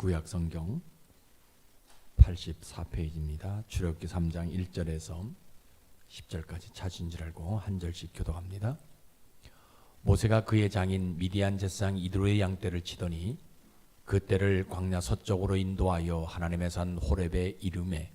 구약성경 84페이지입니다. 출애굽기 3장 1절에서 10절까지 찾은 줄 알고 한 절씩 교독합니다. 모세가 그의 장인 미디안 제사장 이드로의 양떼를 치더니 그 떼를 광야 서쪽으로 인도하여 하나님의 산 호렙에 이르매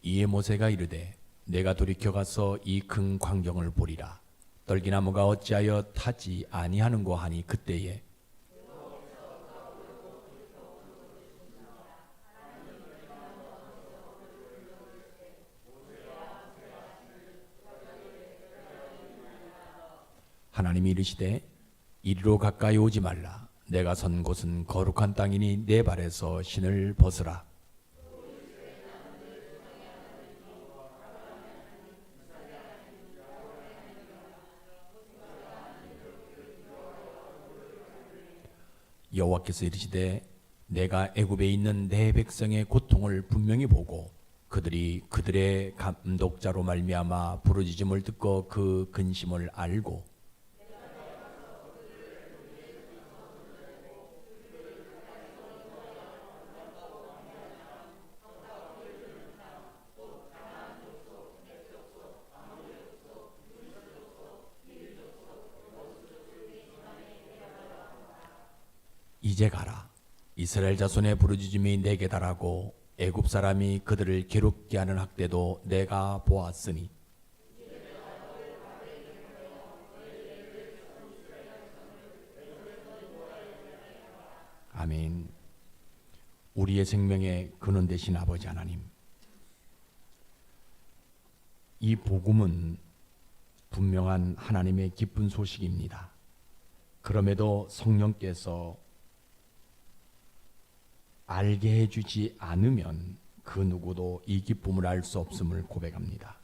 이에 모세가 이르되 내가 돌이켜 가서 이 큰 광경을 보리라. 떨기나무가 어찌하여 타지 아니하는고 하니 그때에 하나님이 이르시되 이리로 가까이 오지 말라. 내가 선 곳은 거룩한 땅이니 내 발에서 신을 벗으라. 여호와께서 이르시되 내가 애굽에 있는 내 백성의 고통을 분명히 보고 그들이 그들의 감독자로 말미암아 부르짖음을 듣고 그 근심을 알고 이제 가라. 이스라엘 자손의 부르짖음이 내게 달하고 애굽 사람이 그들을 괴롭게 하는 학대도 내가 보았으니 아멘. 우리의 생명의 근원 되신 아버지 하나님, 이 복음은 분명한 하나님의 기쁜 소식입니다. 그럼에도 성령께서 알게 해주지 않으면 그 누구도 이 기쁨을 알 수 없음을 고백합니다.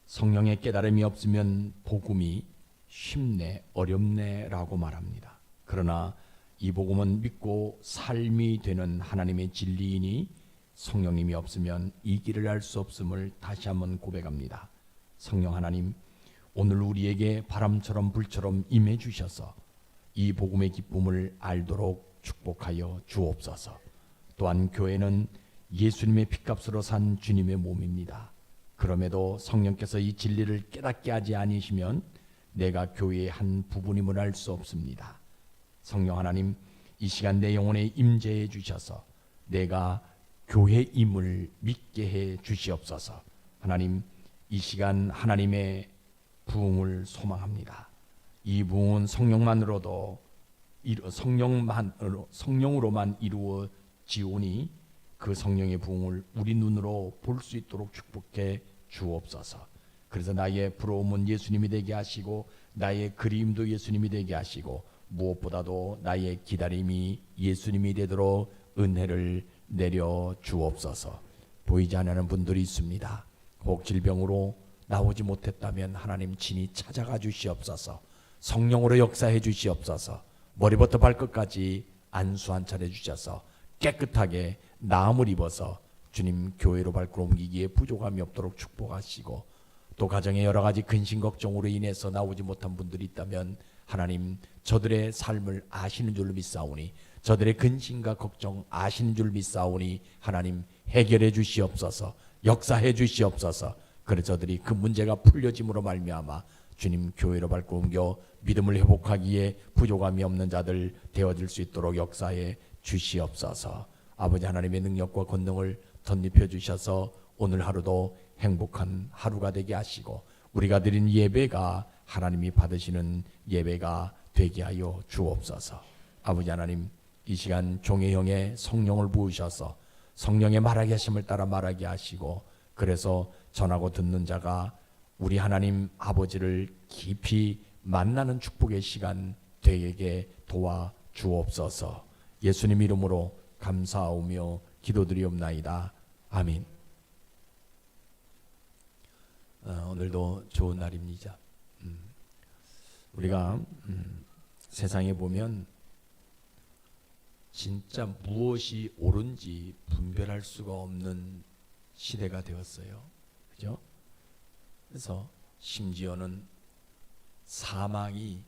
성령의 깨달음이 없으면 복음이 쉽네 어렵네 라고 말합니다. 그러나 이 복음은 믿고 삶이 되는 하나님의 진리이니 성령님이 없으면 이 길을 알 수 없음을 다시 한번 고백합니다. 성령 하나님, 오늘 우리에게 바람처럼 불처럼 임해 주셔서 이 복음의 기쁨을 알도록 축복하여 주옵소서. 또한 교회는 예수님의 피값으로 산 주님의 몸입니다. 그럼에도 성령께서 이 진리를 깨닫게 하지 않으시면 내가 교회의 한 부분임을 알 수 없습니다. 성령 하나님, 이 시간 내 영혼에 임재해 주셔서 내가 교회임을 믿게 해 주시옵소서. 하나님, 이 시간 하나님의 부흥을 소망합니다. 이 부흥은 성령으로만 이루어지오니 그 성령의 부흥을 우리 눈으로 볼 수 있도록 축복해 주옵소서. 그래서 나의 부러움은 예수님이 되게 하시고 나의 그리움도 예수님이 되게 하시고 무엇보다도 나의 기다림이 예수님이 되도록 은혜를 내려 주옵소서. 보이지 않는 분들이 있습니다. 혹 질병으로 나오지 못했다면 하나님 친히 찾아가 주시옵소서. 성령으로 역사해 주시옵소서. 머리부터 발끝까지 안수 한 차례 주셔서 깨끗하게 나음을 입어서 주님 교회로 발걸음 옮기기에 부족함이 없도록 축복하시고, 또 가정에 여러 가지 근심 걱정으로 인해서 나오지 못한 분들이 있다면 하나님 저들의 삶을 아시는 줄로 믿사오니, 저들의 근심과 걱정 아시는 줄 믿사오니 하나님 해결해 주시옵소서. 역사해 주시옵소서. 그래서 저들이 그 문제가 풀려짐으로 말미암아 주님 교회로 발걸음 옮겨 믿음을 회복하기에 부족함이 없는 자들 되어질 수 있도록 역사해 주시옵소서. 아버지 하나님의 능력과 권능을 덧입혀 주셔서 오늘 하루도 행복한 하루가 되게 하시고 우리가 드린 예배가 하나님이 받으시는 예배가 되게 하여 주옵소서. 아버지 하나님, 이 시간 종의 영에 성령을 부으셔서 성령의 말하게 하심을 따라 말하게 하시고, 그래서 전하고 듣는 자가 우리 하나님 아버지를 깊이 만나는 축복의 시간 되게 도와 주옵소서. 예수님 이름으로 감사하오며 기도드리옵나이다. 아멘. 오늘도 좋은 날입니다. 우리가 세상에 보면 진짜 무엇이 옳은지 분별할 수가 없는 시대가 되었어요. 그죠? 그래서 심지어는 사망이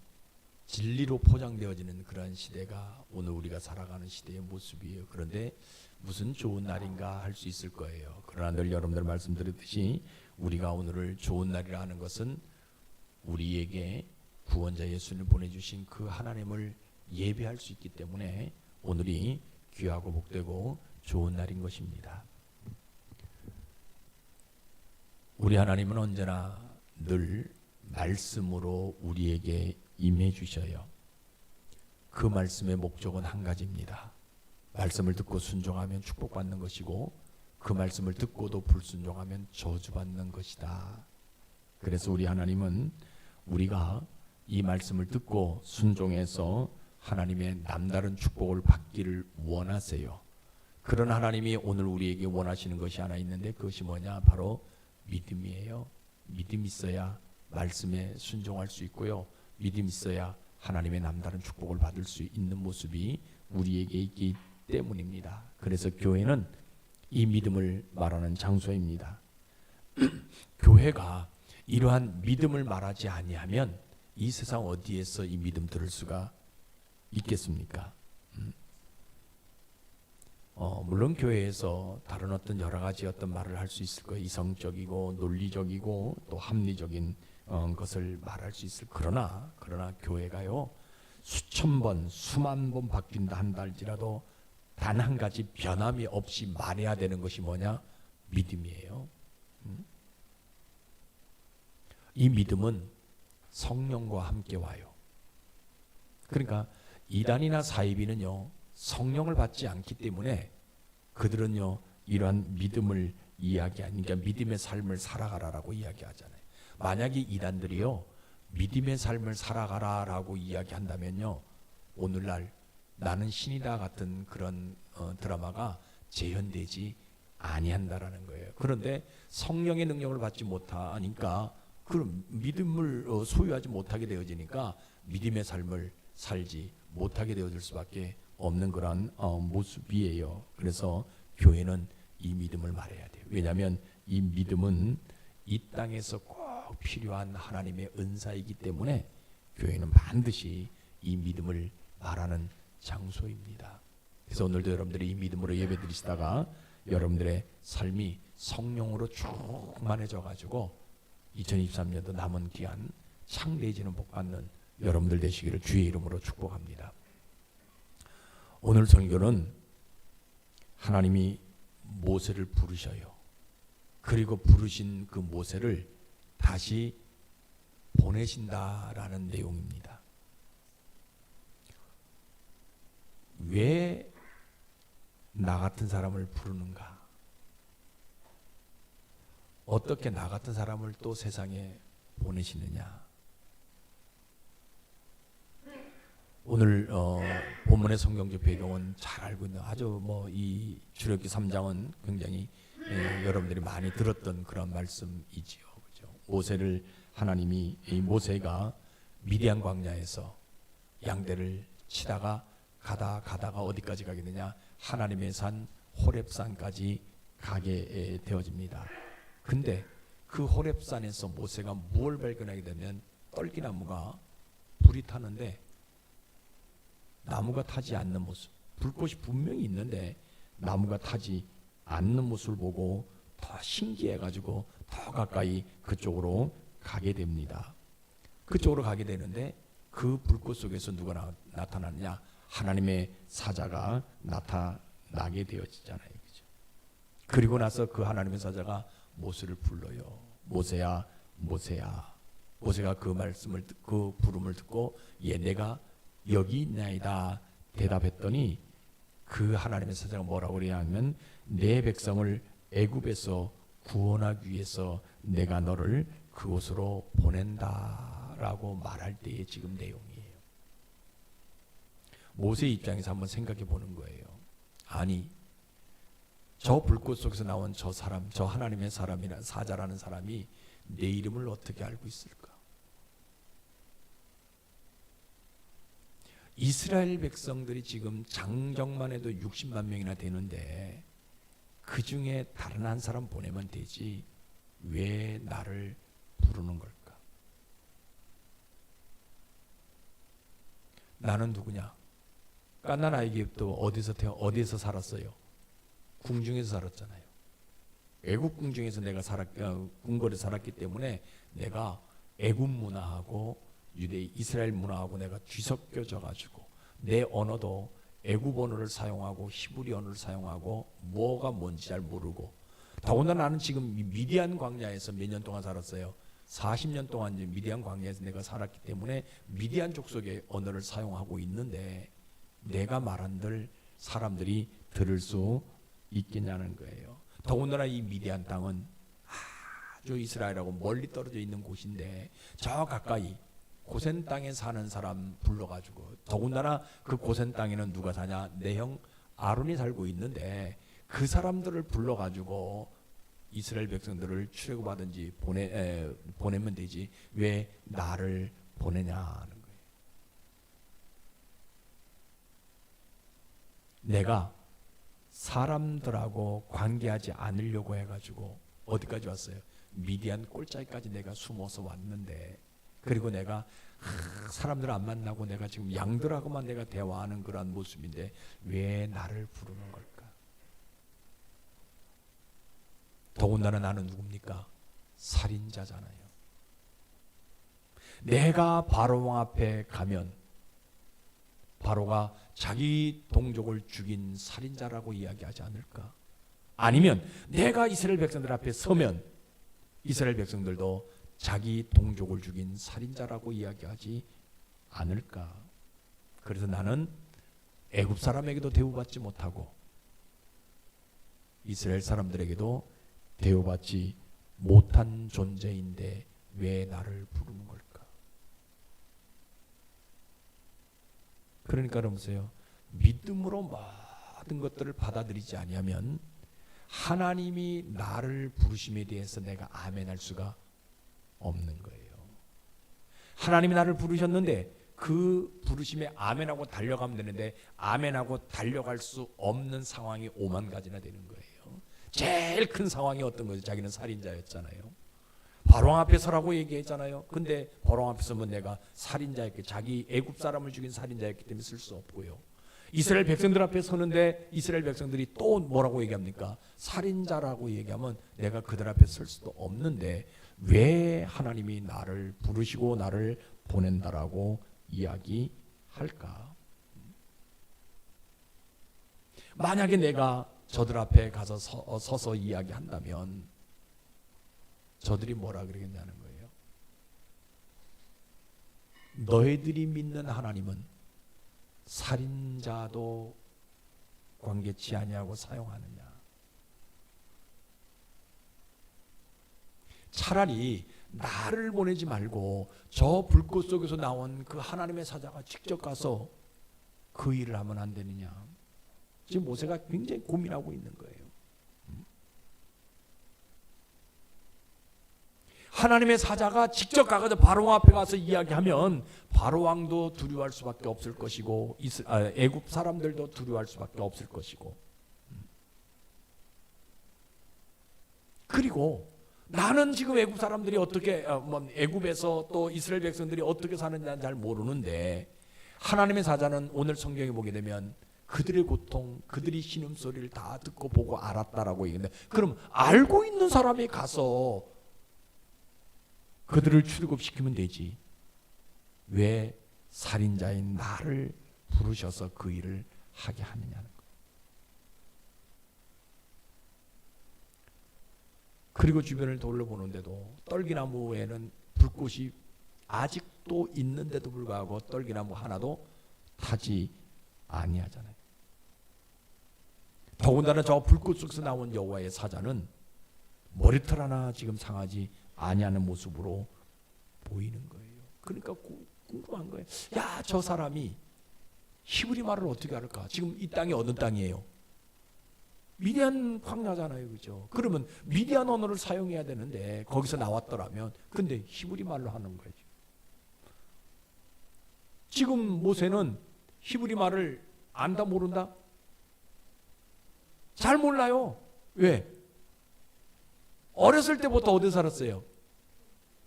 진리로 포장되어지는 그러한 시대가 오늘 우리가 살아가는 시대의 모습이에요. 그런데 무슨 좋은 날인가 할 수 있을 거예요. 그러나 늘 여러분들 말씀드렸듯이 우리가 오늘을 좋은 날이라 하는 것은 우리에게 구원자 예수님을 보내주신 그 하나님을 예배할 수 있기 때문에 오늘이 귀하고 복되고 좋은 날인 것입니다. 우리 하나님은 언제나 늘 말씀으로 우리에게 임해 주셔요. 그 말씀의 목적은 한 가지입니다. 말씀을 듣고 순종하면 축복받는 것이고 그 말씀을 듣고도 불순종하면 저주받는 것이다. 그래서 우리 하나님은 우리가 이 말씀을 듣고 순종해서 하나님의 남다른 축복을 받기를 원하세요. 그런 하나님이 오늘 우리에게 원하시는 것이 하나 있는데 그것이 뭐냐? 바로 믿음이에요. 믿음이 있어야 말씀에 순종할 수 있고요. 믿음이 있어야 하나님의 남다른 축복을 받을 수 있는 모습이 우리에게 있기 때문입니다. 그래서 교회는 이 믿음을 말하는 장소입니다. 교회가 이러한 믿음을 말하지 아니하면 이 세상 어디에서 이 믿음 들을 수가 있겠습니까? 물론 교회에서 다른 어떤 여러 가지 어떤 말을 할 수 있을 거예요. 이성적이고 논리적이고 또 합리적인 것을 말할 수 있을. 그러나 교회가요 수천 번 수만 번 바뀐다 한다 할지라도 단 한 가지 변함이 없이 말해야 되는 것이 뭐냐? 믿음이에요. 이 믿음은 성령과 함께 와요. 그러니까 이단이나 사이비는요 성령을 받지 않기 때문에 그들은요 이러한 믿음을 이야기하니까 믿음의 삶을 살아가라라고 이야기하잖아요. 만약에 이단들이요 믿음의 삶을 살아가라라고 이야기한다면요 오늘날 나는 신이다 같은 그런 드라마가 재현되지 아니한다라는 거예요. 그런데 성령의 능력을 받지 못하니까 그럼 믿음을 소유하지 못하게 되어지니까 믿음의 삶을 살지 못하게 되어질 수밖에 없는 그런 모습이에요. 그래서 교회는 이 믿음을 말해야 돼요. 왜냐하면 이 믿음은 이 땅에서 꼭 필요한 하나님의 은사이기 때문에 교회는 반드시 이 믿음을 말하는 장소입니다. 그래서 오늘도 여러분들이 이 믿음으로 예배드리시다가 여러분들의 삶이 성령으로 충만해져 가지고 2023년도 남은 기한 창대해지는 복 받는 여러분들 되시기를 주의 이름으로 축복합니다. 오늘 설교는 하나님이 모세를 부르셔요. 그리고 부르신 그 모세를 다시 보내신다라는 내용입니다. 왜 나 같은 사람을 부르는가? 어떻게 나 같은 사람을 또 세상에 보내시느냐? 오늘 본문의 성경적 배경은 잘 알고 있는 아주 이 출애굽기 3장은 굉장히 여러분들이 많이 들었던 그런 말씀이지요. 그렇죠? 모세를 하나님이 이 모세가 미디안 광야에서 양떼를 치다가 가다가 어디까지 가게 되냐? 하나님의 산 호렙산까지 가게 되어집니다. 근데 그 호렙산에서 모세가 무엇을 발견하게 되면 떨기나무가 불이 타는데 나무가 타지 않는 모습, 불꽃이 분명히 있는데 나무가 타지 않는 모습을 보고 더 신기해가지고 더 가까이 그쪽으로 가게 됩니다. 그쪽으로 가게 되는데 그 불꽃 속에서 누가 나타나느냐? 하나님의 사자가 나타나게 되어지잖아요. 그죠? 그리고 나서 그 하나님의 사자가 모세를 불러요. 모세야, 모세야. 모세가 그 말씀을 그 부름을 듣고 내가 여기 있나이다 대답했더니 그 하나님의 사자가 뭐라고 그러냐면 내 백성을 애굽에서 구원하기 위해서 내가 너를 그곳으로 보낸다라고 말할 때의 지금 내용이에요. 모세의 입장에서 한번 생각해 보는 거예요. 아니 저 불꽃 속에서 나온 저 사람, 저 하나님의 사람이란 사자라는 사람이 내 이름을 어떻게 알고 있을까? 이스라엘 백성들이 지금 장정만 해도 60만 명이나 되는데 그 중에 다른 한 사람 보내면 되지 왜 나를 부르는 걸까? 나는 누구냐? 갓난 아이기부터 어디서 살았어요? 궁중에서 살았잖아요. 애굽 궁중에서 내가 궁궐에 살았기 때문에 내가 애굽 문화하고 이스라엘 문화하고 내가 뒤섞여져 가지고 내 언어도 애굽 언어를 사용하고 히브리 언어를 사용하고 뭐가 뭔지 잘 모르고 더군다나 나는 지금 미디안 광야에서 몇 년 동안 살았어요. 40년 동안 미디안 광야에서 내가 살았기 때문에 미디안 족속의 언어를 사용하고 있는데 내가 말한들 사람들이 들을 수 있겠냐는 거예요. 더군다나 이 미디안 땅은 아주 이스라엘하고 멀리 떨어져 있는 곳인데 저 가까이 고센 땅에 사는 사람 불러가지고 더군다나 그 고센 땅에는 누가 사냐? 내 형 아론이 살고 있는데 그 사람들을 불러가지고 이스라엘 백성들을 출애굽하든지 보내면 되지 왜 나를 보내냐 하는 거예요. 내가 사람들하고 관계하지 않으려고 해가지고 어디까지 왔어요? 미디안 꼴짜기까지 내가 숨어서 왔는데 그리고 내가 사람들 안 만나고 내가 지금 양들하고만 내가 대화하는 그런 모습인데 왜 나를 부르는 걸까? 더군다나 나는 누굽니까? 살인자잖아요. 내가 바로왕 앞에 가면 바로가 자기 동족을 죽인 살인자라고 이야기하지 않을까? 아니면 내가 이스라엘 백성들 앞에 서면 이스라엘 백성들도 자기 동족을 죽인 살인자라고 이야기하지 않을까? 그래서 나는 애굽 사람에게도 대우받지 못하고 이스라엘 사람들에게도 대우받지 못한 존재인데 왜 나를 부르는 걸까? 그러니까 여러분요, 믿음으로 모든 것들을 받아들이지 아니하면 하나님이 나를 부르심에 대해서 내가 아멘할 수가 없는 거예요. 하나님이 나를 부르셨는데 그 부르심에 아멘하고 달려가면 되는데 아멘하고 달려갈 수 없는 상황이 5만 가지나 되는 거예요. 제일 큰 상황이 어떤 거죠? 자기는 살인자였잖아요. 바로왕 앞에 서라고 얘기했잖아요. 근데 바로왕 앞에 서면 내가 살인자였기, 자기 애굽 사람을 죽인 살인자였기 때문에 쓸 수 없고요. 이스라엘 백성들 앞에 서는데 이스라엘 백성들이 또 뭐라고 얘기합니까? 살인자라고 얘기하면 내가 그들 앞에 설 수도 없는데 왜 하나님이 나를 부르시고 나를 보낸다라고 이야기할까? 만약에 내가 저들 앞에 가서 서서 이야기한다면 저들이 뭐라 그러겠냐는 거예요. 너희들이 믿는 하나님은 살인자도 관계치 아니하고 사용하느냐? 차라리 나를 보내지 말고 저 불꽃 속에서 나온 그 하나님의 사자가 직접 가서 그 일을 하면 안 되느냐? 지금 모세가 굉장히 고민하고 있는 거예요. 하나님의 사자가 직접 가가지고 바로왕 앞에 가서 이야기하면 바로왕도 두려워할 수밖에 없을 것이고 애굽 사람들도 두려워할 수밖에 없을 것이고 그리고 나는 지금 애굽 사람들이 어떻게 애굽에서 또 이스라엘 백성들이 어떻게 사는지 잘 모르는데 하나님의 사자는 오늘 성경에 보게 되면 그들의 고통, 그들이 신음소리를 다 듣고 보고 알았다라고 얘기했는데 그럼 알고 있는 사람이 가서 그들을 출애굽시키면 되지. 왜 살인자인 나를 부르셔서 그 일을 하게 하느냐는 거예요. 그리고 주변을 돌려보는데도 떨기나무에는 불꽃이 아직도 있는데도 불구하고 떨기나무 하나도 타지 아니하잖아요. 더군다나 저 불꽃 속에서 나온 여호와의 사자는 머리털 하나 지금 상하지 아니하는 모습으로 보이는 거예요. 그러니까 궁금한 거예요. 야, 저 사람이 히브리 말을 어떻게 할까? 지금 이 땅이 어느 땅이에요? 미디안 광야잖아요, 그죠? 그러면 미디안 언어를 사용해야 되는데 거기서 나왔더라면, 근데 히브리 말로 하는 거죠. 지금 모세는 히브리 말을 안다 모른다? 잘 몰라요. 왜? 어렸을 때부터 어디 살았어요?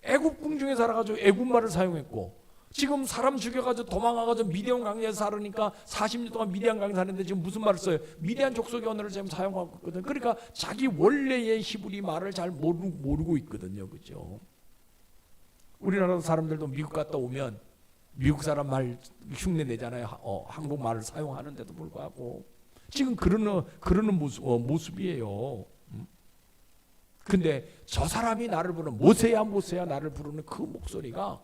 애굽 궁중에 살아가지고 애굽 말을 사용했고, 지금 사람 죽여가지고 도망가가지고 미디안 강야에 살으니까 40년 동안 미디안 강야에 사는데 지금 무슨 말을 써요? 미디안 족속의 언어를 지금 사용하고 있거든. 그러니까 자기 원래의 히브리 말을 잘 모르고 있거든요. 그죠? 우리나라 사람들도 미국 갔다 오면 미국 사람 말 흉내 내잖아요. 한국 말을 사용하는데도 불구하고 지금 그러는 모습이에요. 근데 저 사람이 나를 부르는, 모세야 모세야 나를 부르는 그 목소리가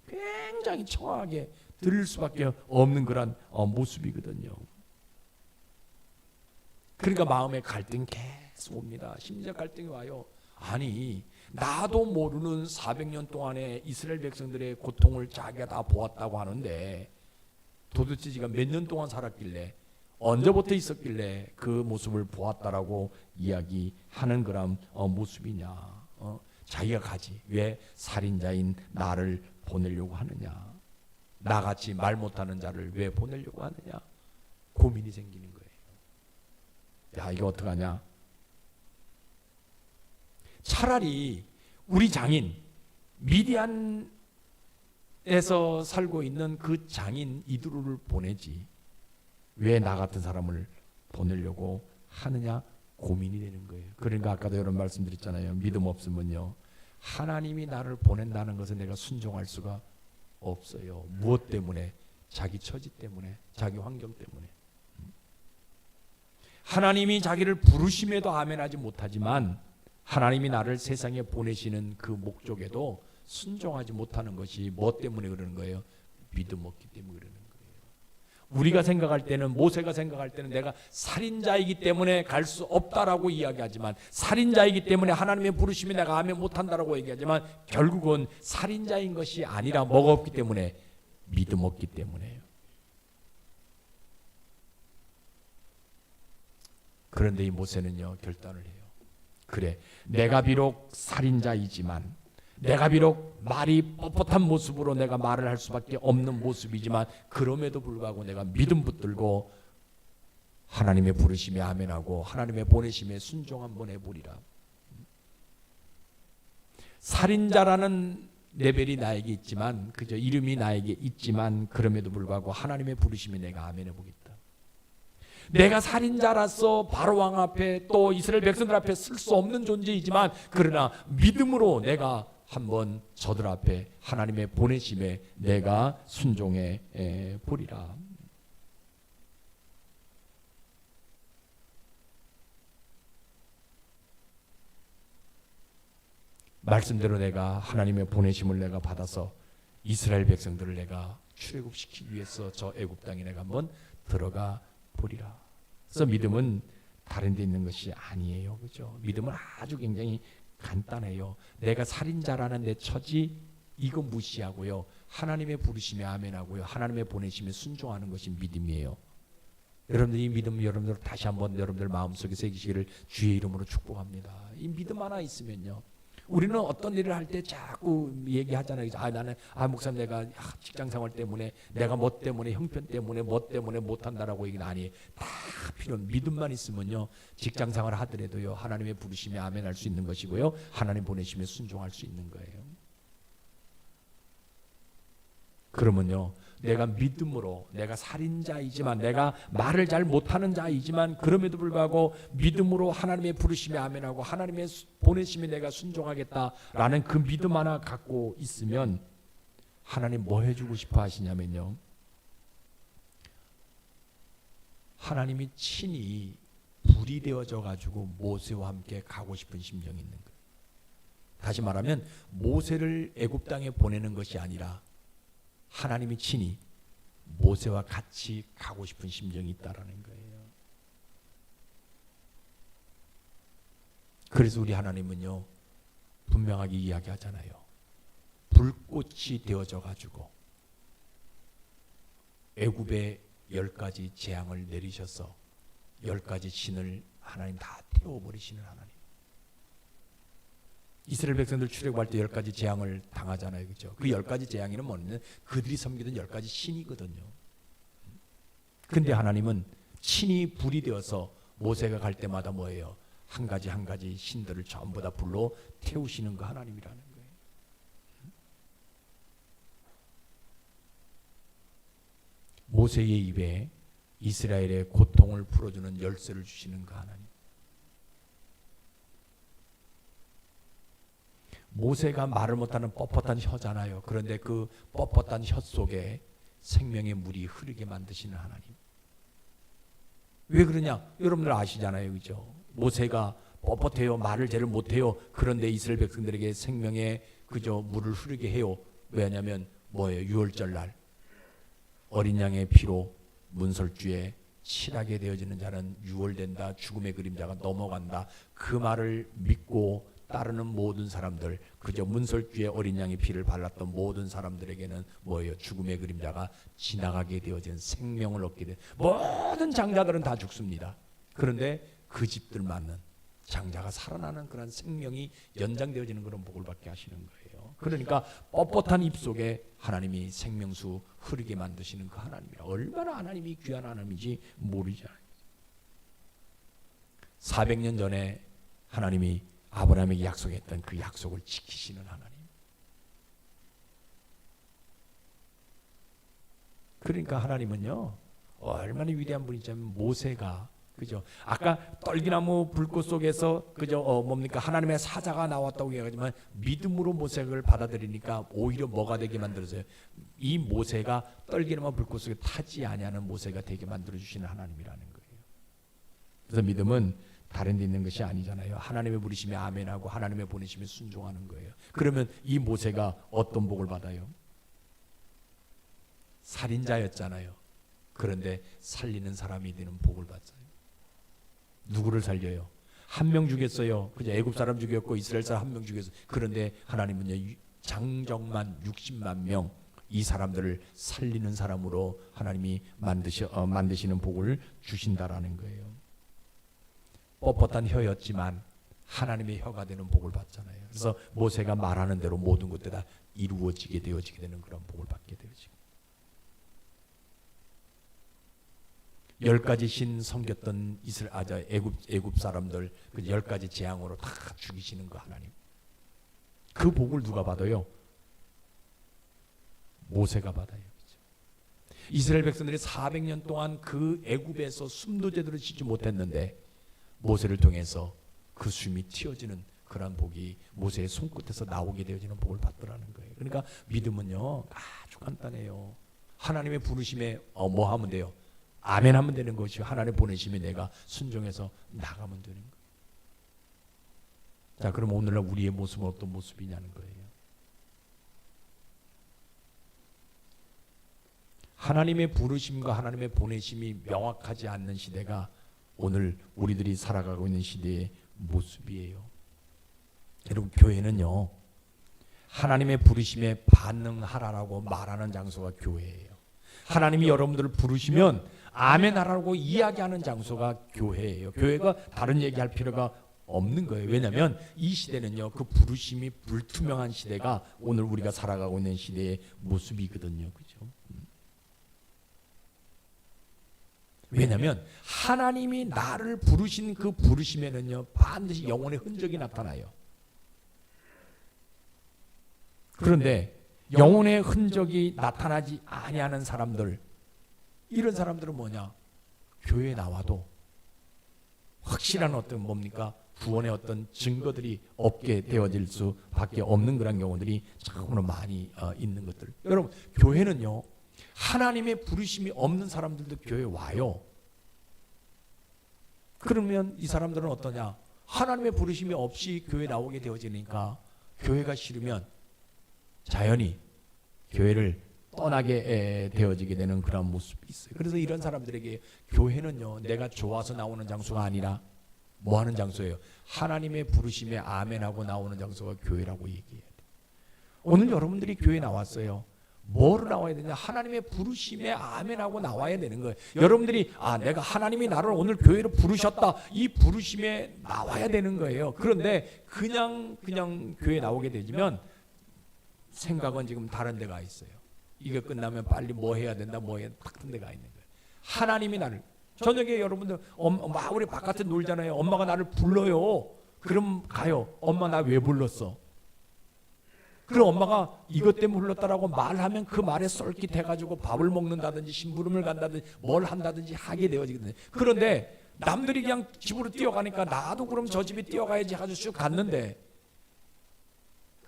굉장히 청아하게 들릴 수밖에 없는 그런 모습이거든요. 그러니까 마음에 갈등이 계속 옵니다. 심지어 갈등이 와요. 아니, 나도 모르는 400년 동안의 이스라엘 백성들의 고통을 자기가 다 보았다고 하는데 도대체 지가 몇 년 동안 살았길래, 언제부터 있었길래 그 모습을 보았다라고 이야기하는 그런 모습이냐. 자기가 가지 왜 살인자인 나를 보내려고 하느냐, 나같이 말 못하는 자를 왜 보내려고 하느냐, 고민이 생기는 거예요. 야, 이거 어떡하냐. 차라리 우리 장인, 미디안에서 살고 있는 그 장인 이드루를 보내지 왜 나 같은 사람을 보내려고 하느냐, 고민이 되는 거예요. 그러니까 아까도 이런 말씀드렸잖아요. 믿음 없으면요, 하나님이 나를 보낸다는 것을 내가 순종할 수가 없어요. 무엇 때문에? 자기 처지 때문에, 자기 환경 때문에. 하나님이 자기를 부르심에도 아멘하지 못하지만 하나님이 나를 세상에 보내시는 그 목적에도 순종하지 못하는 것이 뭐 때문에 그러는 거예요? 믿음 없기 때문에 그러는 거예요. 우리가 생각할 때는, 모세가 생각할 때는 내가 살인자이기 때문에 갈 수 없다라고 이야기하지만, 살인자이기 때문에 하나님의 부르심에 내가 아멘 못한다라고 얘기하지만, 결국은 살인자인 것이 아니라 뭐가 없기 때문에? 믿음 없기 때문에요. 그런데 이 모세는요, 결단을 해요. 그래, 내가 비록 살인자이지만, 내가 비록 말이 뻣뻣한 모습으로 내가 말을 할 수밖에 없는 모습이지만, 그럼에도 불구하고 내가 믿음 붙들고 하나님의 부르심에 아멘하고 하나님의 보내심에 순종 한번 해보리라. 살인자라는 레벨이 나에게 있지만, 그저 이름이 나에게 있지만, 그럼에도 불구하고 하나님의 부르심에 내가 아멘해보겠다. 내가 살인자라서 바로왕 앞에 또 이스라엘 백성들 앞에 쓸 수 없는 존재이지만, 그러나 믿음으로 내가 한번 저들 앞에 하나님의 보내심에 내가 순종해 보리라. 말씀대로 내가 하나님의 보내심을 내가 받아서 이스라엘 백성들을 내가 출애굽시키기 위해서 저 애굽 땅에 내가 한번 들어가 보리라. 그래서 믿음은 다른 데 있는 것이 아니에요. 그죠? 믿음은 아주 굉장히 간단해요. 내가 살인자라는 내 처지, 이거 무시하고요, 하나님의 부르심에 아멘하고요, 하나님의 보내심에 순종하는 것이 믿음이에요. 여러분들 이 믿음, 여러분들 다시 한번 여러분들 마음속에 새기시기를 주의 이름으로 축복합니다. 이 믿음 하나 있으면요, 우리는 어떤 일을 할 때 자꾸 얘기하잖아요. 나는 목사님 내가 직장생활 때문에, 내가 뭐 때문에, 형편 때문에, 뭐 때문에 못한다라고 얘기는 아니에요. 다 필요한 믿음만 있으면요, 직장생활 하더라도요, 하나님의 부르심에 아멘할 수 있는 것이고요, 하나님 보내심에 순종할 수 있는 거예요. 그러면요, 내가 믿음으로, 내가 살인자이지만, 내가 말을 잘 못하는 자이지만, 그럼에도 불구하고 믿음으로 하나님의 부르심에 아멘하고 하나님의 보내심에 내가 순종하겠다라는 그 믿음 하나 갖고 있으면, 하나님 뭐 해주고 싶어 하시냐면요, 하나님이 친히 불이 되어져 가지고 모세와 함께 가고 싶은 심정이 있는 거예요. 다시 말하면 모세를 애굽 땅에 보내는 것이 아니라 하나님이 친히 모세와 같이 가고 싶은 심정이 있다라는 거예요. 그래서 우리 하나님은요, 분명하게 이야기하잖아요. 불꽃이 되어져 가지고 애굽에 10가지 재앙을 내리셔서 10가지 신을 하나님 다 태워버리시는 하나님. 이스라엘 백성들 출애굽할 때 10가지 재앙을 당하잖아요. 그렇죠? 그 10가지 재앙에는 뭐냐면 그들이 섬기던 10가지 신이거든요. 근데 하나님은 친히 불이 되어서 모세가 갈 때마다 뭐예요? 한 가지 한 가지 신들을 전부 다 불로 태우시는 그 하나님이라는 거예요. 모세의 입에 이스라엘의 고통을 풀어주는 열쇠를 주시는 그 하나님. 모세가 말을 못하는 뻣뻣한 혀잖아요. 그런데 그 뻣뻣한 혀 속에 생명의 물이 흐르게 만드시는 하나님. 왜 그러냐? 여러분들 아시잖아요, 그죠? 모세가 뻣뻣해요, 말을 제대로 못해요. 그런데 이스라엘 백성들에게 생명의 그저 물을 흐르게 해요. 왜냐하면 뭐예요? 유월절 날 어린 양의 피로 문설주에 칠하게 되어지는 자는 유월된다, 죽음의 그림자가 넘어간다. 그 말을 믿고 따르는 모든 사람들, 그저 문설주에 어린 양의 피를 발랐던 모든 사람들에게는 뭐예요? 죽음의 그림자가 지나가게 되어진 생명을 얻게 돼. 모든 장자들은 다 죽습니다. 그런데 그 집들만은 장자가 살아나는 그런 생명이 연장되어지는 그런 복을 받게 하시는 거예요. 그러니까 뻣뻣한 입 속에 하나님이 생명수 흐르게 만드시는 그 하나님이라. 얼마나 하나님이 귀한 하나님인지 모르잖아요. 400년 전에 하나님이 아브라함에게 약속했던 그 약속을 지키시는 하나님. 그러니까 하나님은요, 얼마나 위대한 분이냐면 모세가, 그죠? 아까 떨기나무 불꽃 속에서 그죠? 뭡니까? 하나님의 사자가 나왔다고 얘기하지만 믿음으로 모세를 받아들이니까 오히려 뭐가 되게 만들어서요? 이 모세가 떨기나무 불꽃 속에 타지 아니하는 모세가 되게 만들어 주시는 하나님이라는 거예요. 그래서 믿음은 다른 데 있는 것이 아니잖아요. 하나님의 부르심에 아멘하고 하나님의 보내심에 순종하는 거예요. 그러면 이 모세가 어떤 복을 받아요? 살인자였잖아요. 그런데 살리는 사람이 되는 복을 받아요. 누구를 살려요? 한 명 죽였어요. 그죠? 애굽 사람 죽였고 이스라엘 사람 한 명 죽였어요. 그런데 하나님은요, 장정만 60만 명 이 사람들을 살리는 사람으로 하나님이 만드시는 복을 주신다라는 거예요. 뻣뻣한 혀였지만 하나님의 혀가 되는 복을 받잖아요. 그래서 모세가 말하는 대로 모든 것들이 다 이루어지게 되는 그런 복을 받게 되어지고. 10가지 신 섬겼던 애굽 사람들 그 10가지 재앙으로 다 죽이시는 그 하나님. 그 복을 누가 받아요? 모세가 받아요. 이스라엘 백성들이 400년 동안 그 애굽에서 숨도 제대로 쉬지 못했는데 모세를 통해서 그 숨이 튀어지는 그런 복이 모세의 손끝에서 나오게 되어지는 복을 받더라는 거예요. 그러니까 믿음은요, 아주 간단해요. 하나님의 부르심에 뭐 하면 돼요? 아멘 하면 되는 것이요. 하나님 보내심에 내가 순종해서 나가면 되는 거예요. 자, 그럼 오늘날 우리의 모습은 어떤 모습이냐는 거예요. 하나님의 부르심과 하나님의 보내심이 명확하지 않는 시대가 오늘 우리들이 살아가고 있는 시대의 모습이에요. 여러분, 교회는요, 하나님의 부르심에 반응하라라고 말하는 장소가 교회예요. 하나님이 여러분들을 부르시면 아멘하라고 이야기하는 장소가 교회예요. 교회가 다른 얘기할 필요가 없는 거예요. 왜냐하면 이 시대는요, 그 부르심이 불투명한 시대가 오늘 우리가 살아가고 있는 시대의 모습이거든요. 그죠? 왜냐하면 하나님이 나를 부르신 그 부르심에는요, 반드시 영혼의 흔적이 나타나요. 그런데 영혼의 흔적이 나타나지 아니하는 사람들, 이런 사람들은 뭐냐? 교회에 나와도 확실한 어떤 뭡니까? 구원의 어떤 증거들이 없게 되어질 수밖에 없는 그런 경우들이 참으로 많이 있는 것들. 여러분, 교회는요, 하나님의 부르심이 없는 사람들도 교회에 와요. 그러면 이 사람들은 어떠냐? 하나님의 부르심이 없이 교회에 나오게 되어지니까 교회가 싫으면 자연히 교회를 떠나게 되어지게 되는 그런 모습이 있어요. 그래서 이런 사람들에게 교회는요, 내가 좋아서 나오는 장소가 아니라 뭐 하는 장소예요? 하나님의 부르심에 아멘하고 나오는 장소가 교회라고 얘기해야 돼요. 오늘 여러분들이 교회에 나왔어요. 뭐로 나와야 되냐? 하나님의 부르심에 아멘하고 나와야 되는 거예요. 여러분들이 내가 하나님이 나를 오늘 교회로 부르셨다, 이 부르심에 나와야 되는 거예요. 그런데 그냥 교회에 나오게 되면 생각은 지금 다른 데가 있어요. 이거 끝나면 빨리 뭐 해야 된다, 뭐 해야 된다, 같은 데가 있는 거예요. 하나님이 나를, 저녁에 여러분들 막 우리 바깥에 놀잖아요. 엄마가 나를 불러요. 그럼 가요. 엄마 나 왜 불렀어? 그럼 엄마가 이것 때문에 불렀다라고 말하면 그 말에 쏠깃해가지고 밥을 먹는다든지 심부름을 간다든지 뭘 한다든지 하게 되어지거든요. 그런데 남들이 그냥 집으로 뛰어가니까 나도 그럼 저 집에 뛰어가야지 하고 쭉 갔는데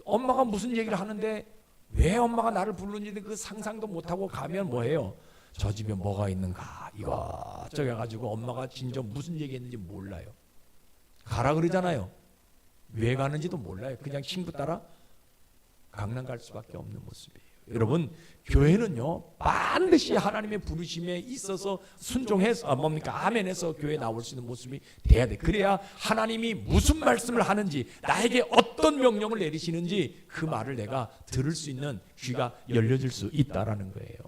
엄마가 무슨 얘기를 하는데 왜 엄마가 나를 부르는지 그 상상도 못하고 가면 뭐해요? 저 집에 뭐가 있는가 이것저것 해가지고 엄마가 진짜 무슨 얘기했는지 몰라요. 가라 그러잖아요. 왜 가는지도 몰라요. 그냥 친구 따라 강남 갈 수밖에 없는 모습이에요. 여러분, 교회는요 반드시 하나님의 부르심에 있어서 순종해서 뭡니까? 아멘해서 교회에 나올 수 있는 모습이 돼야 돼. 그래야 하나님이 무슨 말씀을 하는지, 나에게 어떤 명령을 내리시는지 그 말을 내가 들을 수 있는 귀가 열려질 수 있다라는 거예요.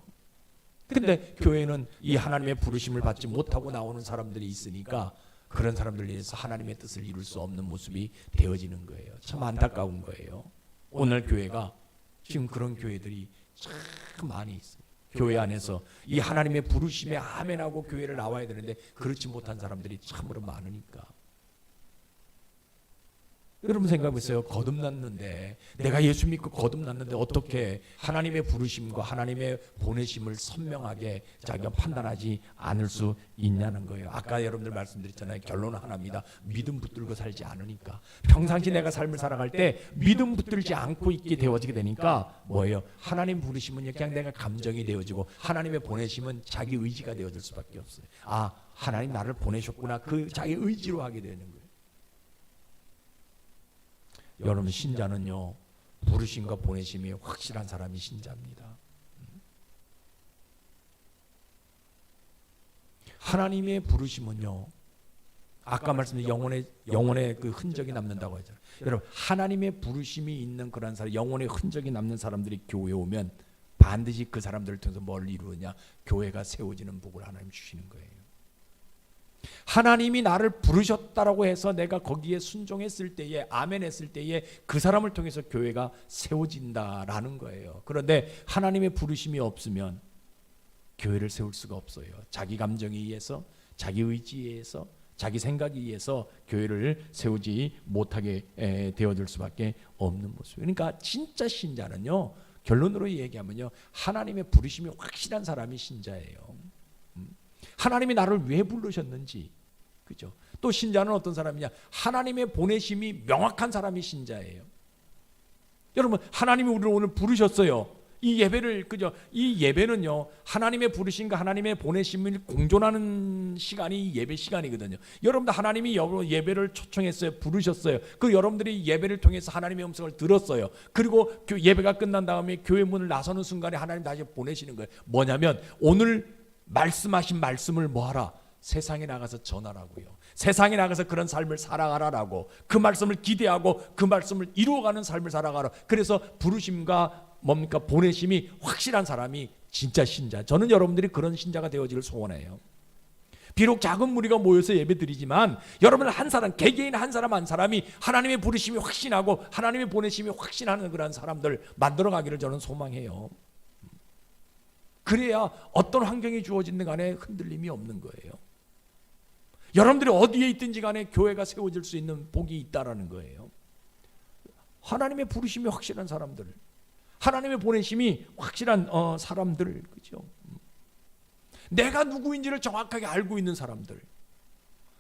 근데 교회는 이 하나님의 부르심을 받지 못하고 나오는 사람들이 있으니까 그런 사람들에 의해서 하나님의 뜻을 이룰 수 없는 모습이 되어지는 거예요. 참 안타까운 거예요. 오늘 교회가 지금 그런 교회들이 참 많이 있어요. 교회 안에서 이 하나님의 부르심에 아멘하고 교회를 나와야 되는데 그렇지 못한 사람들이 참으로 많으니까. 여러분 생각해보세요. 거듭났는데, 내가 예수 믿고 거듭났는데 어떻게 하나님의 부르심과 하나님의 보내심을 선명하게 자기가 판단하지 않을 수 있냐는 거예요. 아까 여러분들 말씀드렸잖아요. 결론은 하나입니다. 믿음 붙들고 살지 않으니까. 평상시 내가 삶을 살아갈 때 믿음 붙들지 않고 있게 되어지게 되니까 뭐예요? 하나님 부르심은 그냥 내가 감정이 되어지고 하나님의 보내심은 자기 의지가 되어질 수밖에 없어요. 아, 하나님 나를 보내셨구나. 그 자기 의지로 하게 되는 거예요. 여러분, 신자는요 부르심과 보내심이 확실한 사람이 신자입니다. 하나님의 부르심은요, 아까 말씀드린 영혼의 그 흔적이 남는다고 하잖아요. 여러분, 하나님의 부르심이 있는 그런 사람, 영혼의 흔적이 남는 사람들이 교회에 오면 반드시 그 사람들을 통해서 뭘 이루느냐? 교회가 세워지는 복을 하나님 주시는 거예요. 하나님이 나를 부르셨다라고 해서 내가 거기에 순종했을 때에, 아멘했을 때에 그 사람을 통해서 교회가 세워진다라는 거예요. 그런데 하나님의 부르심이 없으면 교회를 세울 수가 없어요. 자기 감정에 의해서, 자기 의지에 의해서, 자기 생각에 의해서 교회를 세우지 못하게 되어질 수밖에 없는 모습. 그러니까 진짜 신자는요, 결론으로 얘기하면요, 하나님의 부르심이 확실한 사람이 신자예요. 하나님이 나를 왜 부르셨는지, 그죠? 또 신자는 어떤 사람이냐? 하나님의 보내심이 명확한 사람이 신자예요. 여러분, 하나님이 우리를 오늘 부르셨어요. 이 예배를, 그죠? 이 예배는요, 하나님의 부르심과 하나님의 보내심을 공존하는 시간이 예배 시간이거든요. 여러분들 하나님이 예배를 초청했어요. 부르셨어요. 그 여러분들이 예배를 통해서 하나님의 음성을 들었어요. 그리고 예배가 끝난 다음에 교회 문을 나서는 순간에 하나님 다시 보내시는 거예요. 뭐냐면 오늘 말씀하신 말씀을 뭐하라? 세상에 나가서 전하라고요. 세상에 나가서 그런 삶을 살아가라라고, 그 말씀을 기대하고 그 말씀을 이루어가는 삶을 살아가라. 그래서 부르심과 뭡니까? 보내심이 확실한 사람이 진짜 신자. 저는 여러분들이 그런 신자가 되어지길 소원해요. 비록 작은 무리가 모여서 예배드리지만 여러분 한 사람, 개개인 한 사람 한 사람이 하나님의 부르심이 확신하고 하나님의 보내심이 확신하는 그런 사람들 만들어가기를 저는 소망해요. 그래야 어떤 환경이 주어지는 간에 흔들림이 없는 거예요. 여러분들이 어디에 있든지 간에 교회가 세워질 수 있는 복이 있다라는 거예요. 하나님의 부르심이 확실한 사람들, 하나님의 보내심이 확실한 사람들, 그죠? 내가 누구인지를 정확하게 알고 있는 사람들.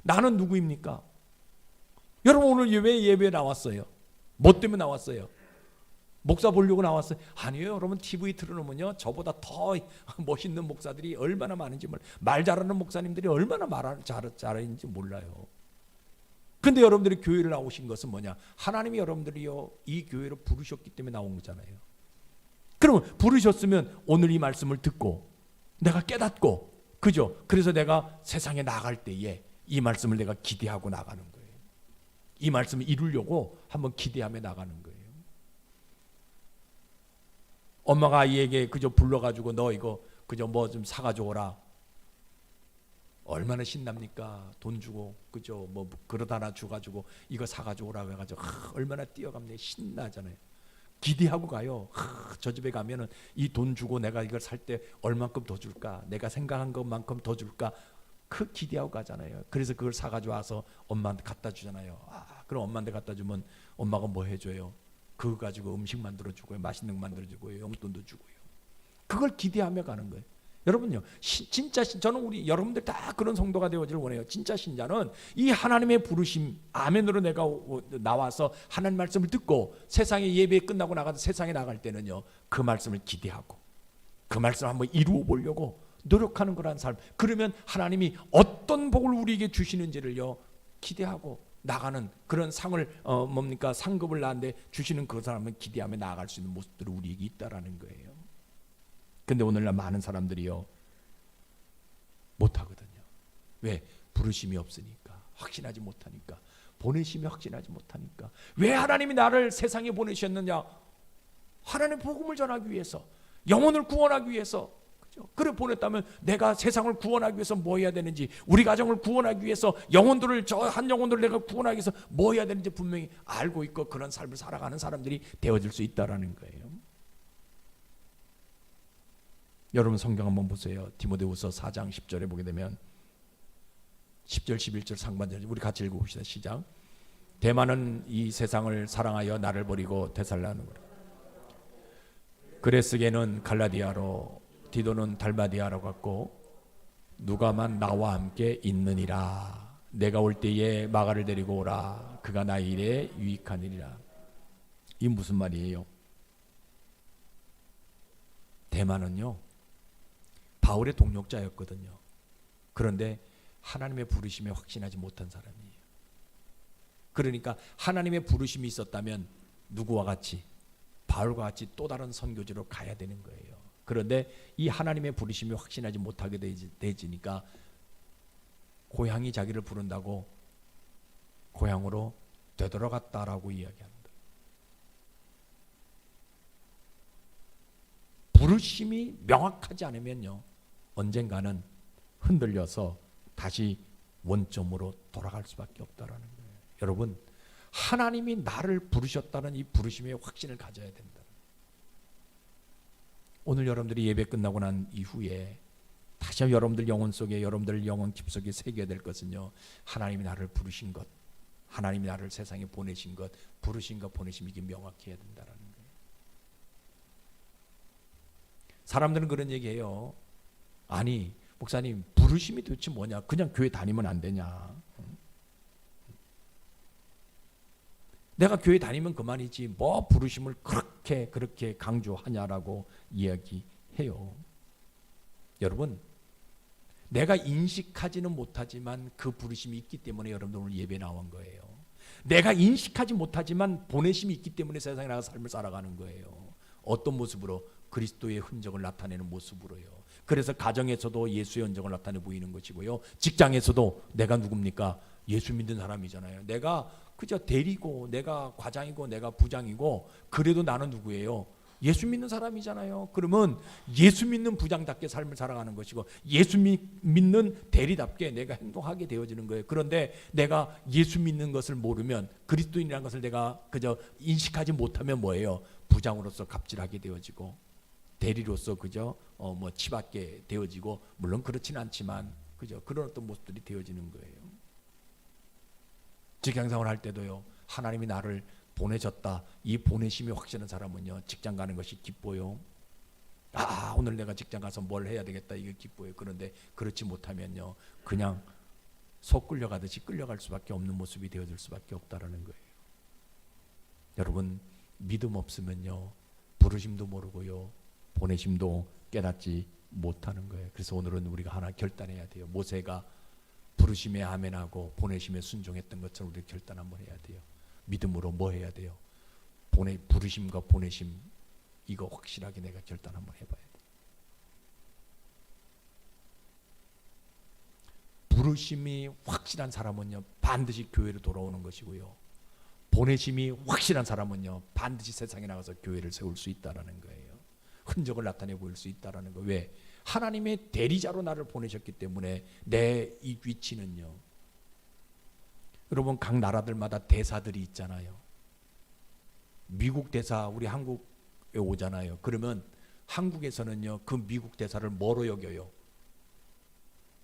나는 누구입니까? 여러분 오늘 왜 예배에 나왔어요? 뭐 때문에 나왔어요? 목사 보려고 나왔어요? 아니에요. 여러분 TV 틀어놓으면요, 저보다 더 멋있는 목사들이 얼마나 많은지 몰라요. 말 잘하는 목사님들이 얼마나 잘하는지 몰라요. 근데 여러분들이 교회를 나오신 것은 뭐냐? 하나님이 여러분들이요 이 교회로 부르셨기 때문에 나온 거잖아요. 그러면 부르셨으면 오늘 이 말씀을 듣고 내가 깨닫고, 그죠? 그래서 내가 세상에 나갈 때에 이 말씀을 내가 기대하고 나가는 거예요. 이 말씀을 이루려고 한번 기대하며 나가는 거예요. 엄마가 아이에게 그저 불러가지고 너 이거 그저 뭐 좀 사가지고 오라. 얼마나 신납니까? 돈 주고 그저 뭐 그릇 하나 줘가지고 이거 사가지고 오라고 해가지고 얼마나 뛰어갑네, 신나잖아요. 기대하고 가요. 저 집에 가면은 이 돈 주고 내가 이걸 살 때 얼만큼 더 줄까? 내가 생각한 것만큼 더 줄까? 그 기대하고 가잖아요. 그래서 그걸 사가지고 와서 엄마한테 갖다 주잖아요. 그럼 엄마한테 갖다 주면 엄마가 뭐 해줘요? 그거 가지고 음식 만들어주고요. 맛있는 거 만들어주고요. 용돈도 주고요. 그걸 기대하며 가는 거예요. 여러분요, 진짜 저는 우리 여러분들 다 그런 성도가 되어지를 원해요. 진짜 신자는 이 하나님의 부르심, 아멘으로 내가 나와서 하나님 말씀을 듣고 세상에 예배 끝나고 나가서 세상에 나갈 때는요, 그 말씀을 기대하고 그 말씀을 한번 이루어 보려고 노력하는 거란 삶. 그러면 하나님이 어떤 복을 우리에게 주시는지를요 기대하고 나가는 그런 상을 상급을 나한테 주시는 그 사람은 기대하며 나아갈 수 있는 모습들이 우리에게 있다라는 거예요. 근데 오늘날 많은 사람들이요 못하거든요. 왜? 부르심이 없으니까, 확신하지 못하니까, 보내심이 확신하지 못하니까. 왜 하나님이 나를 세상에 보내셨느냐? 하나님의 복음을 전하기 위해서, 영혼을 구원하기 위해서. 그죠? 그래 보냈다면 내가 세상을 구원하기 위해서 뭐 해야 되는지, 우리 가정을 구원하기 위해서, 영혼들을, 저 한 영혼들을 내가 구원하기 위해서 뭐 해야 되는지 분명히 알고 있고 그런 삶을 살아가는 사람들이 되어질 수 있다라는 거예요. 여러분 성경 한번 보세요. 디모데후서 4장 10절에 보게 되면 10절 11절 상반절 우리 같이 읽어봅시다. 시작. 대만은 이 세상을 사랑하여 나를 버리고 데살로니가로, 그레스게는 갈라디아로, 디도는 달마디아로 갔고 누가만 나와 함께 있느니라. 내가 올 때에 마가를 데리고 오라. 그가 나의 일에 유익하니라. 이 무슨 말이에요? 대만은요 바울의 동역자였거든요. 그런데 하나님의 부르심에 확신하지 못한 사람이에요. 그러니까 하나님의 부르심이 있었다면 누구와 같이, 바울과 같이 또 다른 선교지로 가야 되는 거예요. 그런데 이 하나님의 부르심이 확신하지 못하게 되지니까 고향이 자기를 부른다고 고향으로 되돌아갔다라고 이야기합니다. 부르심이 명확하지 않으면요 언젠가는 흔들려서 다시 원점으로 돌아갈 수밖에 없다라는 거예요. 여러분, 하나님이 나를 부르셨다는 이 부르심의 확신을 가져야 된다. 오늘 여러분들이 예배 끝나고 난 이후에 다시 여러분들 영혼 속에, 여러분들 영혼 깊숙이 새겨야 될 것은요, 하나님이 나를 부르신 것, 하나님이 나를 세상에 보내신 것, 부르신 것, 보내심, 이게 명확해야 된다라는 거예요. 사람들은 그런 얘기해요. 아니 목사님, 부르심이 도대체 뭐냐? 그냥 교회 다니면 안 되냐? 내가 교회 다니면 그만이지 뭐 부르심을 그렇게 강조하냐라고 이야기해요. 여러분, 내가 인식하지는 못하지만 그 부르심이 있기 때문에 여러분들 오늘 예배 나온 거예요. 내가 인식하지 못하지만 보내심이 있기 때문에 세상에 나가 삶을 살아가는 거예요. 어떤 모습으로? 그리스도의 흔적을 나타내는 모습으로요. 그래서 가정에서도 예수의 흔적을 나타내 보이는 것이고요. 직장에서도 내가 누굽니까? 예수 믿는 사람이잖아요. 내가 그저 대리고, 내가 과장이고, 내가 부장이고, 그래도 나는 누구예요? 예수 믿는 사람이잖아요. 그러면 예수 믿는 부장답게 삶을 살아가는 것이고, 예수 믿는 대리답게 내가 행동하게 되어지는 거예요. 그런데 내가 예수 믿는 것을 모르면, 그리스도인이라는 것을 내가 그저 인식하지 못하면 뭐예요? 부장으로서 갑질하게 되어지고, 대리로서 그저 치받게 되어지고, 물론 그렇지는 않지만 그저 그런 어떤 모습들이 되어지는 거예요. 직장생활 할 때도요, 하나님이 나를 보내셨다, 이 보내심이 확신한 사람은요 직장 가는 것이 기뻐요. 오늘 내가 직장 가서 뭘 해야 되겠다, 이게 기뻐요. 그런데 그렇지 못하면요 그냥 속 끌려가듯이 끌려갈 수밖에 없는 모습이 되어질 수밖에 없다라는 거예요. 여러분, 믿음 없으면요 부르심도 모르고요 보내심도 깨닫지 못하는 거예요. 그래서 오늘은 우리가 하나 결단해야 돼요. 모세가 부르심에 아멘하고 보내심에 순종했던 것처럼 우리 결단 한번 해야 돼요. 믿음으로 뭐 해야 돼요? 부르심과 보내심, 이거 확실하게 내가 결단 한번 해봐야 돼요. 부르심이 확실한 사람은요 반드시 교회로 돌아오는 것이고요, 보내심이 확실한 사람은요 반드시 세상에 나가서 교회를 세울 수 있다라는 거예요. 흔적을 나타내 보일 수 있다라는 거. 왜? 하나님의 대리자로 나를 보내셨기 때문에 내 이 위치는요, 여러분 각 나라들마다 대사들이 있잖아요. 미국 대사 우리 한국에 오잖아요. 그러면 한국에서는요 그 미국 대사를 뭐로 여겨요?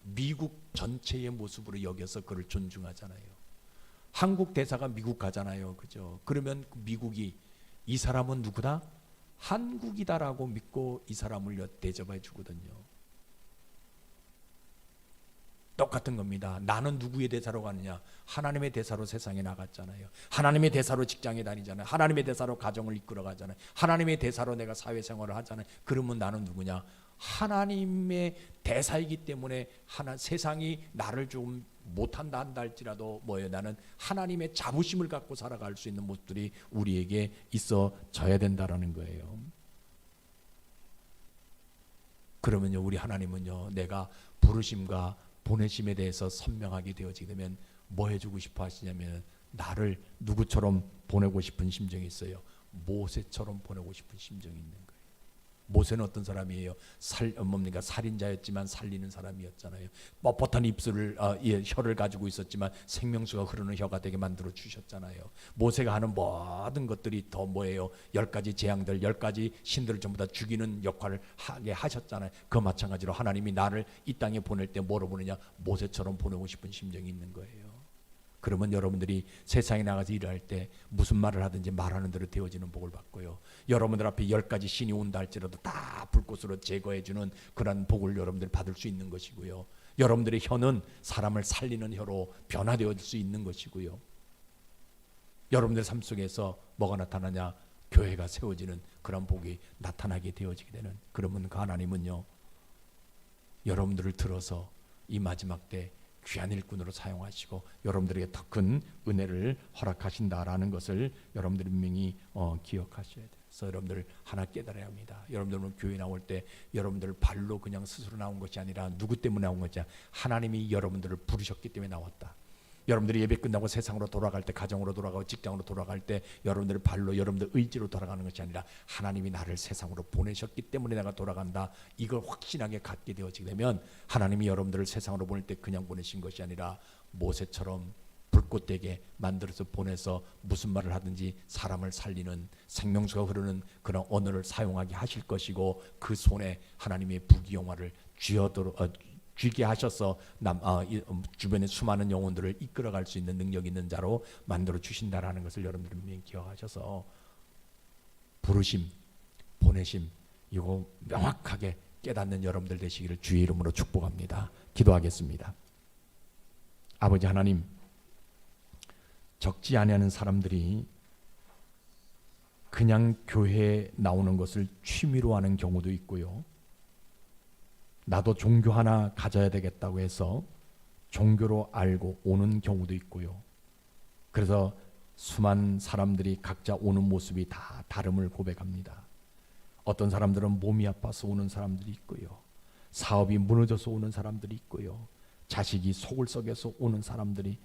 미국 전체의 모습으로 여겨서 그를 존중하잖아요. 한국 대사가 미국 가잖아요. 그죠? 그러면 미국이 이 사람은 누구다? 한국이다라고 믿고 이 사람을 대접해 주거든요. 똑같은 겁니다. 나는 누구의 대사로 가느냐? 하나님의 대사로 세상에 나갔잖아요. 하나님의 대사로 직장에 다니잖아요. 하나님의 대사로 가정을 이끌어 가잖아요. 하나님의 대사로 내가 사회생활을 하잖아요. 그러면 나는 누구냐? 하나님의 대사이기 때문에 세상이 나를 좀 못한다 한다 할지라도 뭐예요? 나는 하나님의 자부심을 갖고 살아갈 수 있는 모습들이 우리에게 있어져야 된다라는 거예요. 그러면요 우리 하나님은요 내가 부르심과 보내심에 대해서 선명하게 되어지게 되면 뭐 해주고 싶어 하시냐면 나를 누구처럼 보내고 싶은 심정이 있어요. 모세처럼 보내고 싶은 심정이 있는 거예요. 모세는 어떤 사람이에요? 살인자였지만 살리는 사람이었잖아요. 뻣뻣한 입술을 혀를 가지고 있었지만 생명수가 흐르는 혀가 되게 만들어 주셨잖아요. 모세가 하는 모든 것들이 더 뭐예요? 10가지 재앙들, 10가지 신들을 전부 다 죽이는 역할을 하게 하셨잖아요. 그 마찬가지로 하나님이 나를 이 땅에 보낼 때 뭐로 보내냐? 모세처럼 보내고 싶은 심정이 있는 거예요. 그러면 여러분들이 세상에 나가서 일할 때 무슨 말을 하든지 말하는 대로 되어지는 복을 받고요. 여러분들 앞에 10가지 신이 온다 할지라도 다 불꽃으로 제거해주는 그런 복을 여러분들이 받을 수 있는 것이고요. 여러분들의 혀는 사람을 살리는 혀로 변화되어질 수 있는 것이고요. 여러분들 삶 속에서 뭐가 나타나냐? 교회가 세워지는 그런 복이 나타나게 되어지게 되는, 그러면 그 하나님은요 여러분들을 들어서 이 마지막 때 귀한 일꾼으로 사용하시고 여러분들에게 더 큰 은혜를 허락하신다라는 것을 여러분들이 분명히 기억하셔야 돼요. 그래서 여러분들 하나 깨달아야 합니다. 여러분들은 교회 나올 때 여러분들 발로 그냥 스스로 나온 것이 아니라 누구 때문에 나온 것이 아니라 하나님이 여러분들을 부르셨기 때문에 나왔다. 여러분들이 예배 끝나고 세상으로 돌아갈 때, 가정으로 돌아가고 직장으로 돌아갈 때 여러분들 발로, 여러분들 의지로 돌아가는 것이 아니라 하나님이 나를 세상으로 보내셨기 때문에 내가 돌아간다. 이걸 확신하게 갖게 되어지게 되면 하나님이 여러분들을 세상으로 보낼 때 그냥 보내신 것이 아니라 모세처럼 불꽃되게 만들어서 보내서 무슨 말을 하든지 사람을 살리는 생명수가 흐르는 그런 언어를 사용하게 하실 것이고, 그 손에 하나님의 부귀영화를 쥐게 하셔서 주변의 수많은 영혼들을 이끌어갈 수 있는 능력 있는 자로 만들어 주신다라는 것을 여러분들이 기억하셔서 부르심, 보내심 이거 명확하게 깨닫는 여러분들 되시기를 주의 이름으로 축복합니다. 기도하겠습니다. 아버지 하나님, 적지 않은 사람들이 그냥 교회에 나오는 것을 취미로 하는 경우도 있고요. 나도 종교 하나 가져야 되겠다고 해서 종교로 알고 오는 경우도 있고요. 그래서 수많은 사람들이 각자 오는 모습이 다 다름을 고백합니다. 어떤 사람들은 몸이 아파서 오는 사람들이 있고요. 사업이 무너져서 오는 사람들이 있고요. 자식이 속을 썩여서 오는 사람들이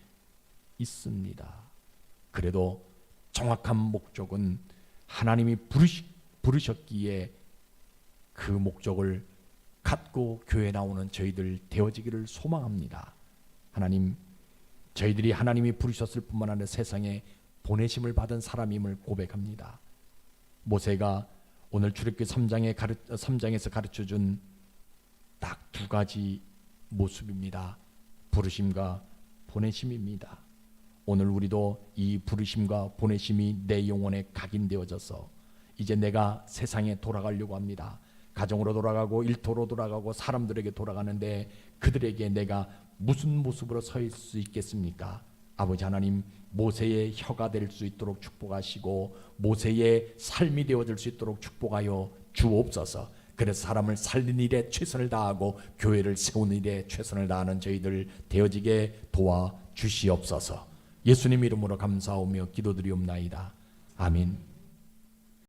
있습니다. 그래도 정확한 목적은 하나님이 부르셨기에 그 목적을 갖고 교회 나오는 저희들 되어지기를 소망합니다. 하나님, 저희들이 하나님이 부르셨을 뿐만 아니라 세상에 보내심을 받은 사람임을 고백합니다. 모세가 오늘 출애굽기 3장에서 가르쳐준 딱 2가지 모습입니다. 부르심과 보내심입니다. 오늘 우리도 이 부르심과 보내심이 내 영혼에 각인되어져서 이제 내가 세상에 돌아가려고 합니다. 가정으로 돌아가고 일터로 돌아가고 사람들에게 돌아가는데 그들에게 내가 무슨 모습으로 서 있을 수 있겠습니까? 아버지 하나님, 모세의 혀가 될 수 있도록 축복하시고 모세의 삶이 되어질 수 있도록 축복하여 주옵소서. 그래서 사람을 살리는 일에 최선을 다하고 교회를 세우는 일에 최선을 다하는 저희들 되어지게 도와주시옵소서. 예수님 이름으로 감사하며 기도드리옵나이다. 아멘.